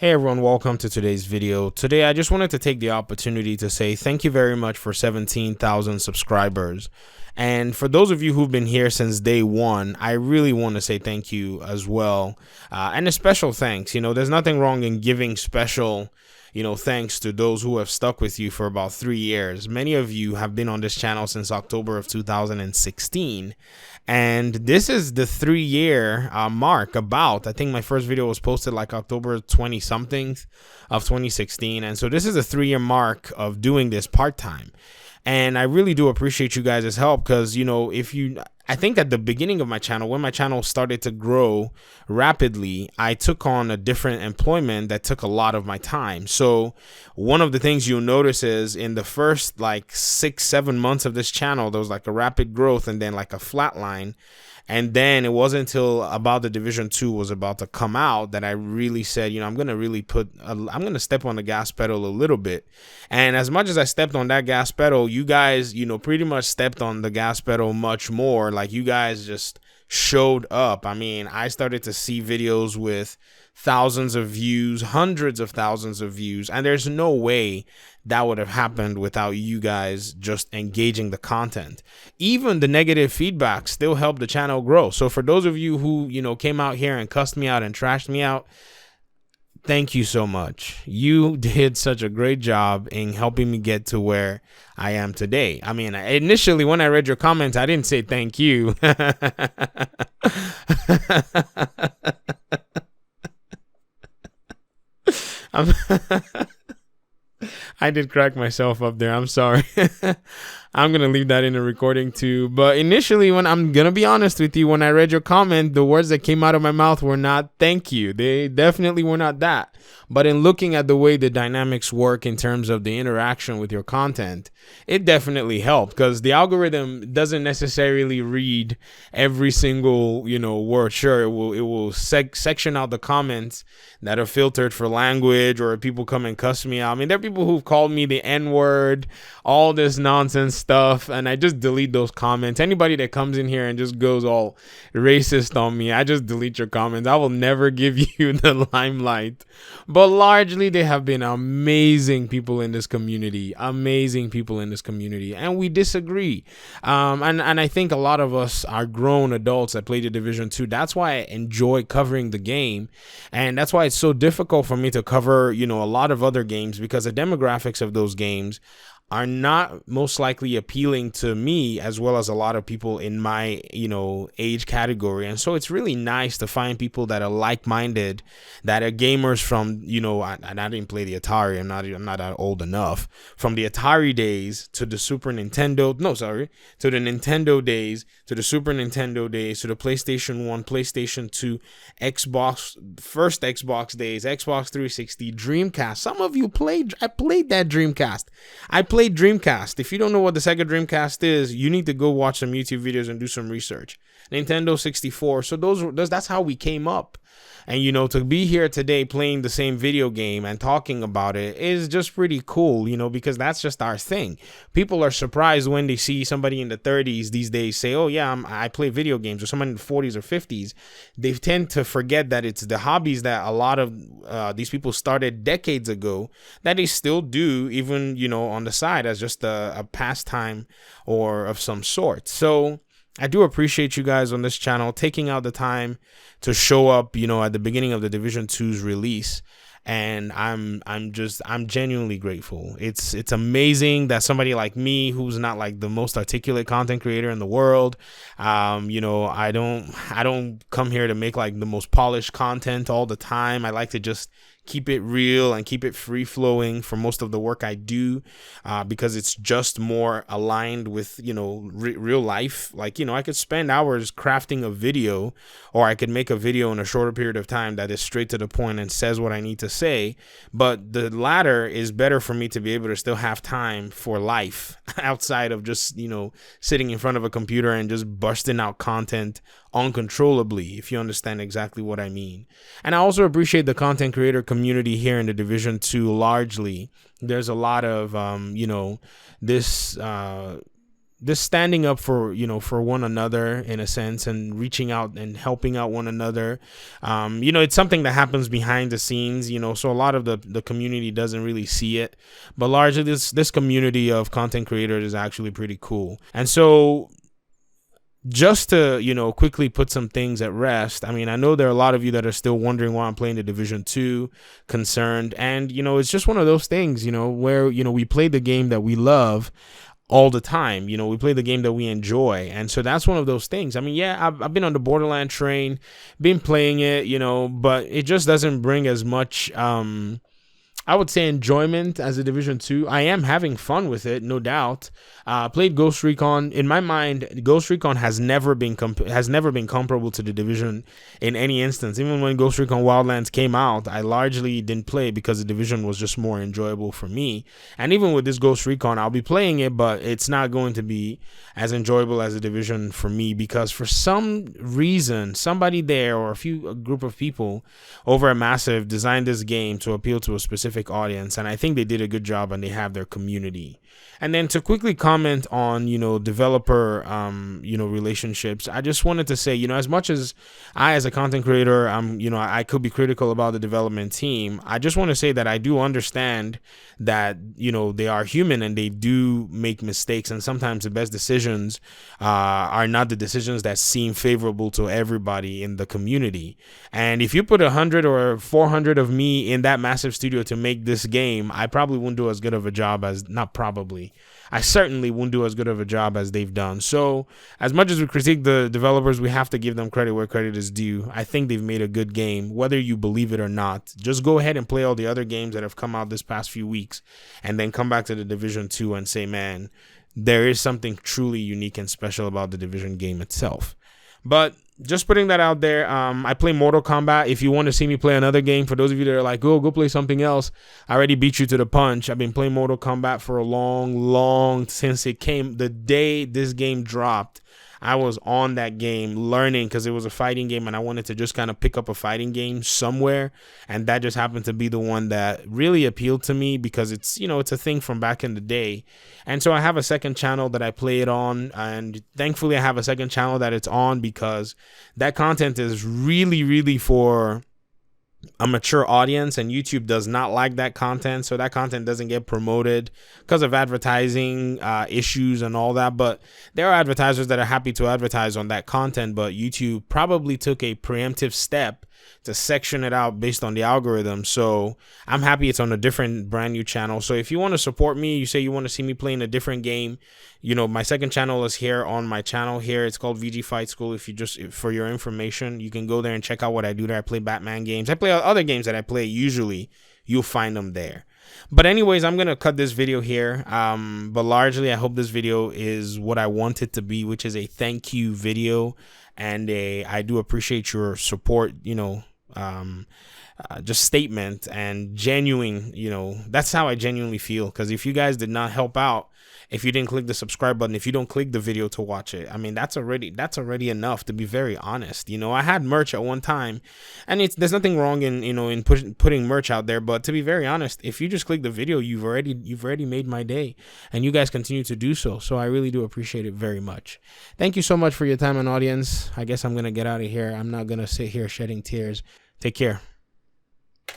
Hey everyone, welcome to today's video. Today I just wanted to take the opportunity to say thank you very much for 17,000 subscribers. And for those of you who've been here since day one, I really want to say thank you as well. And a special thanks. There's nothing wrong in giving special thanks to those who have stuck with you for about 3 years. Many of you have been on this channel since October of 2016. And this is the 3-year mark about. I think my first video was posted like October 20 something of 2016. And so this is a 3-year mark of doing this part-time. And I really do appreciate you guys' help because, I think at the beginning of my channel, when my channel started to grow rapidly, I took on a different employment that took a lot of my time. So one of the things you'll notice is in the first like 6-7 months of this channel, there was like a rapid growth and then like a flat line. And then it wasn't until about the Division 2 was about to come out that I really said, I'm going to step on the gas pedal a little bit. And as much as I stepped on that gas pedal, you guys, pretty much stepped on the gas pedal much more. Like you guys just showed up. I mean, I started to see videos with thousands of views, hundreds of thousands of views, and there's no way that would have happened without you guys just engaging the content. Even the negative feedback still helped the channel grow. So for those of you who came out here and cussed me out and trashed me out, thank you so much. You did such a great job in helping me get to where I am today. I mean, initially when I read your comments, I didn't say thank you. I did crack myself up there. I'm sorry. I'm going to leave that in the recording too. But initially, when I'm going to be honest with you, when I read your comment, the words that came out of my mouth were not thank you. They definitely were not that. But in looking at the way the dynamics work in terms of the interaction with your content, it definitely helped because the algorithm doesn't necessarily read every single, word. Sure, it will section out the comments that are filtered for language or people come and cuss me out. I mean, there are people who've called me the N-word, all this nonsense stuff, and I just delete those comments. Anybody that comes in here and just goes all racist on me, I just delete your comments. I will never give you the limelight. But largely, they have been amazing people in this community, and we disagree. And I think a lot of us are grown adults that play the Division 2. That's why I enjoy covering the game, and that's why it's so difficult for me to cover, a lot of other games because the demographics of those games are not most likely appealing to me as well as a lot of people in my, age category. And so it's really nice to find people that are like-minded, that are gamers from, I didn't play the Atari. I'm not that old enough. From the Atari days to the to the Nintendo days, to the Super Nintendo days, to the PlayStation 1, PlayStation 2, first Xbox days, Xbox 360, Dreamcast. Some of you I played that Dreamcast. I played Dreamcast. If you don't know what the Sega Dreamcast is, you need to go watch some YouTube videos and do some research. Nintendo 64. So that's how we came up. And, to be here today playing the same video game and talking about it is just pretty cool, because that's just our thing. People are surprised when they see somebody in the 30s these days say, oh, yeah, I play video games, or someone in the 40s or 50s. They tend to forget that it's the hobbies that a lot of these people started decades ago that they still do, even, on the side as just a pastime or of some sort. So I do appreciate you guys on this channel taking out the time to show up, at the beginning of the Division 2's release. And I'm genuinely grateful. It's amazing that somebody like me, who's not like the most articulate content creator in the world, I don't come here to make like the most polished content all the time. I like to just keep it real and keep it free flowing for most of the work I do, because it's just more aligned with, real life. Like, I could spend hours crafting a video, or I could make a video in a shorter period of time that is straight to the point and says what I need to say. But the latter is better for me to be able to still have time for life outside of just, sitting in front of a computer and just busting out content uncontrollably, if you understand exactly what I mean. And I also appreciate the content creator community here in the Division 2 largely. There's a lot of, this standing up for, for one another in a sense, and reaching out and helping out one another. It's something that happens behind the scenes, so a lot of the community doesn't really see it, but largely this community of content creators is actually pretty cool. And so just to, quickly put some things at rest. I mean, I know there are a lot of you that are still wondering why I'm playing the Division 2, concerned. And, it's just one of those things, where, we play the game that we love all the time. We play the game that we enjoy. And so that's one of those things. I mean, yeah, I've been on the Borderland train, been playing it, but it just doesn't bring as much, I would say, enjoyment as a Division 2. I am having fun with it, no doubt. Played Ghost Recon. In my mind, Ghost Recon has never been comparable to the Division in any instance. Even when Ghost Recon Wildlands came out, I largely didn't play because the Division was just more enjoyable for me. And even with this Ghost Recon, I'll be playing it, but it's not going to be as enjoyable as the Division for me, because for some reason, somebody there, or a group of people over at Massive, designed this game to appeal to a specific audience, and I think they did a good job, and they have their community. And then to quickly comment on, developer, relationships, I just wanted to say, as much as I, as a content creator, I could be critical about the development team, I just want to say that I do understand that, they are human and they do make mistakes, and sometimes the best decisions are not the decisions that seem favorable to everybody in the community. And if you put 100 or 400 of me in that massive studio to make this game, I probably wouldn't do as good of a job as, not probably, I certainly wouldn't do as good of a job as they've done. So as much as we critique the developers, we have to give them credit where credit is due. I think they've made a good game, whether you believe it or not. Just go ahead and play all the other games that have come out this past few weeks, and then come back to the Division 2 and say, man, there is something truly unique and special about the Division game itself. But just putting that out there, I play Mortal Kombat. If you want to see me play another game, for those of you that are like, go play something else, I already beat you to the punch. I've been playing Mortal Kombat for a long since it came. The day this game dropped, I was on that game learning, because it was a fighting game and I wanted to just kind of pick up a fighting game somewhere, and that just happened to be the one that really appealed to me, because it's, it's a thing from back in the day. And so I have a second channel that I play it on, and thankfully I have a second channel that it's on, because that content is really for a mature audience, and YouTube does not like that content, so that content doesn't get promoted because of advertising issues and all that. But there are advertisers that are happy to advertise on that content, but YouTube probably took a preemptive step to section it out based on the algorithm. So I'm happy it's on a different brand new channel. So if you want to support me, you say you want to see me playing a different game, my second channel is here on my channel here. It's called VG Fight School. For your information, you can go there and check out what I do there. I play Batman games. I play other games that I play. Usually you'll find them there. But anyways, I'm going to cut this video here. But largely, I hope this video is what I want it to be, which is a thank you video. And I do appreciate your support, just statement and genuine, that's how I genuinely feel. Because if you guys did not help out, if you didn't click the subscribe button, if you don't click the video to watch it, I mean, that's already enough, to be very honest. I had merch at one time, and there's nothing wrong in putting merch out there, but to be very honest, if you just click the video, you've already made my day, and you guys continue to do so. So I really do appreciate it very much. Thank you so much for your time and audience. I guess I'm gonna get out of here. I'm not gonna sit here shedding tears. Take care.